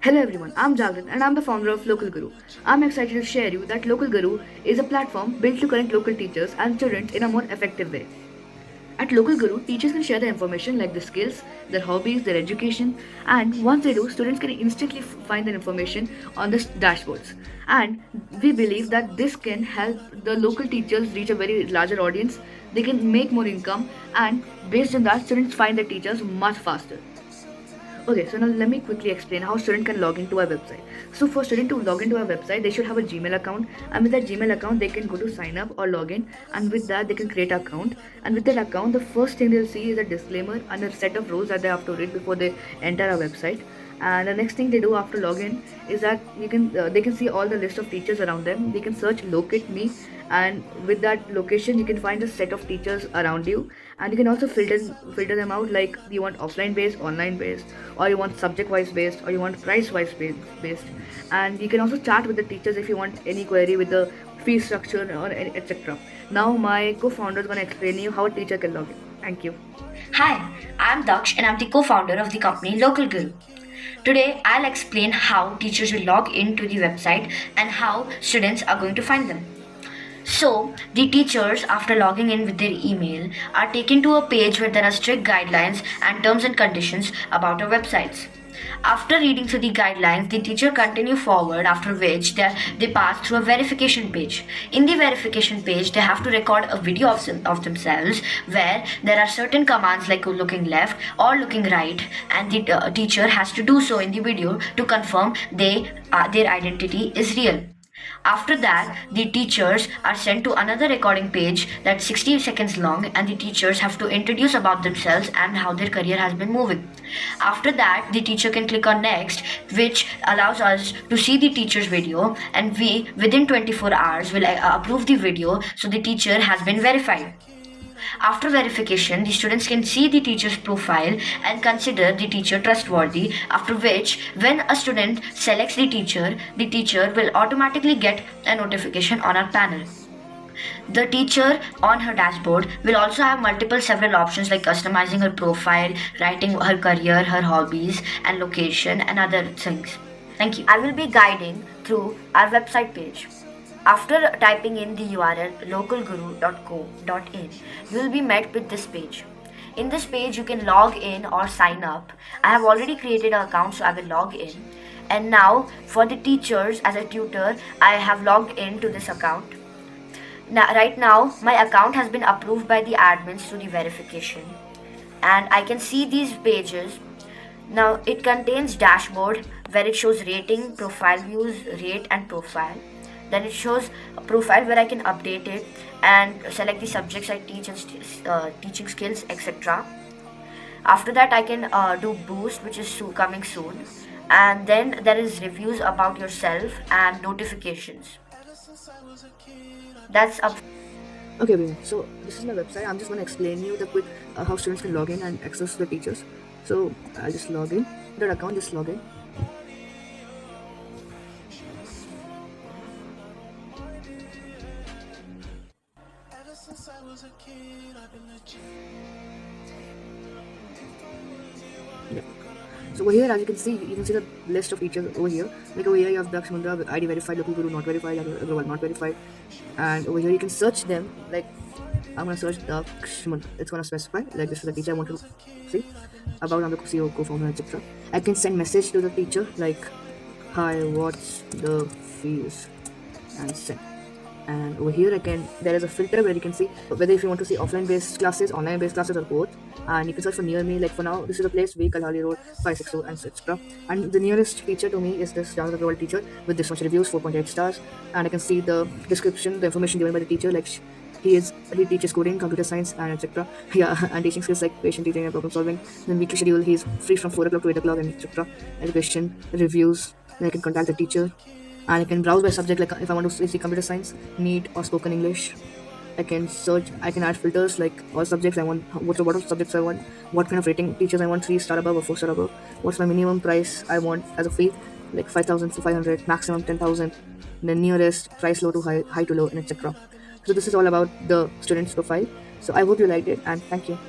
Hello everyone, I'm Jagran and I'm the founder of Local Guru. I'm excited to share you that Local Guru is a platform built to connect local teachers and students in a more effective way. At Local Guru, teachers can share their information like their skills, their hobbies, their education, and once they do, students can instantly find their information on the dashboards. And we believe that this can help the local teachers reach a very larger audience. They can make more income, and based on that, students find their teachers much faster. Okay, so now let me quickly explain how student can log into our website. So for student to log into our website, they should have a Gmail account, and with that Gmail account, they can go to sign up or login, and with that they can create an account. And with that account, the first thing they'll see is a disclaimer and a set of rules that they have to read before they enter our website. And the next thing they do after login is that they can see all the list of teachers around them. They can search locate me, and with that location you can find a set of teachers around you, and you can also filter them out, like you want offline based, online based, or you want subject wise based, or you want price wise based. And you can also chat with the teachers if you want any query with the fee structure or etc. Now my co-founder is going to explain you how a teacher can log in. Thank you. Hi, I'm Daksh and I'm the co-founder of the company Local Guru. Today I'll explain how teachers will log into the website and how students are going to find them. So, the teachers, after logging in with their email, are taken to a page where there are strict guidelines and terms and conditions about our websites. After reading through the guidelines, the teacher continue forward, after which they pass through a verification page. In the verification page, they have to record a video of themselves where there are certain commands like looking left or looking right, and the teacher has to do so in the video to confirm their identity is real. After that, the teachers are sent to another recording page that's 60 seconds long, and the teachers have to introduce about themselves and how their career has been moving. After that, the teacher can click on next, which allows us to see the teacher's video, and we within 24 hours will approve the video, so the teacher has been verified. After verification, the students can see the teacher's profile and consider the teacher trustworthy, after which, when a student selects the teacher will automatically get a notification on our panel. The teacher on her dashboard will also have several options like customizing her profile, writing her career, her hobbies, and location, and other things. Thank you. I will be guiding through our website page. After typing in the URL localguru.co.in, you will be met with this page. In this page, you can log in or sign up. I have already created an account, so I will log in. And now, for the teachers, as a tutor, I have logged into this account. Right now, my account has been approved by the admins through the verification. And I can see these pages. Now, it contains dashboard where it shows rating, profile views, rate, and profile. Then it shows a profile where I can update it and select the subjects I teach and teaching skills, etc. After that, I can do boost, which is coming soon, and then there is reviews about yourself and notifications. That's up. Okay, everyone. So this is my website. I'm just going to explain you the quick how students can log in and access the teachers. So I'll just log in. That account, just log in. Yeah. So over here, as you can see the list of teachers over here. Like over here, you have Daksh Mundra, ID verified, Local Guru not verified, Agrawal not verified, and over here you can search them. Like I'm gonna search Daksh Mundra. It's gonna specify like this is the teacher I want to see about. I'm the CEO, co-founder, etc. I can send message to the teacher like, "Hi, what's the fees?" and send. And over here there is a filter where you can see whether if you want to see offline based classes, online based classes, or both. And you can search for near me. Like for now, this is a place V Kalhali Road 560 and etc. And the nearest teacher to me is this Jagrat Agrawal teacher with this much reviews, 4.8 stars. And I can see the description, the information given by the teacher, like he teaches coding, computer science, and etc. Yeah, and teaching skills like patient teaching and problem solving. Then weekly schedule, he's free from 4 o'clock to 8 o'clock and etc. Education, reviews. Then I can contact the teacher. And I can browse by subject, like if I want to see computer science, NEET, or spoken English. I can search, I can add filters like all subjects I want, what are subjects I want, what kind of rating teachers I want, 3-star above or 4-star above, what's my minimum price I want as a fee, like 5,000 to 500, maximum 10,000, the nearest price low to high to low, and etc. So this is all about the student's profile. So I hope you liked it, and thank you.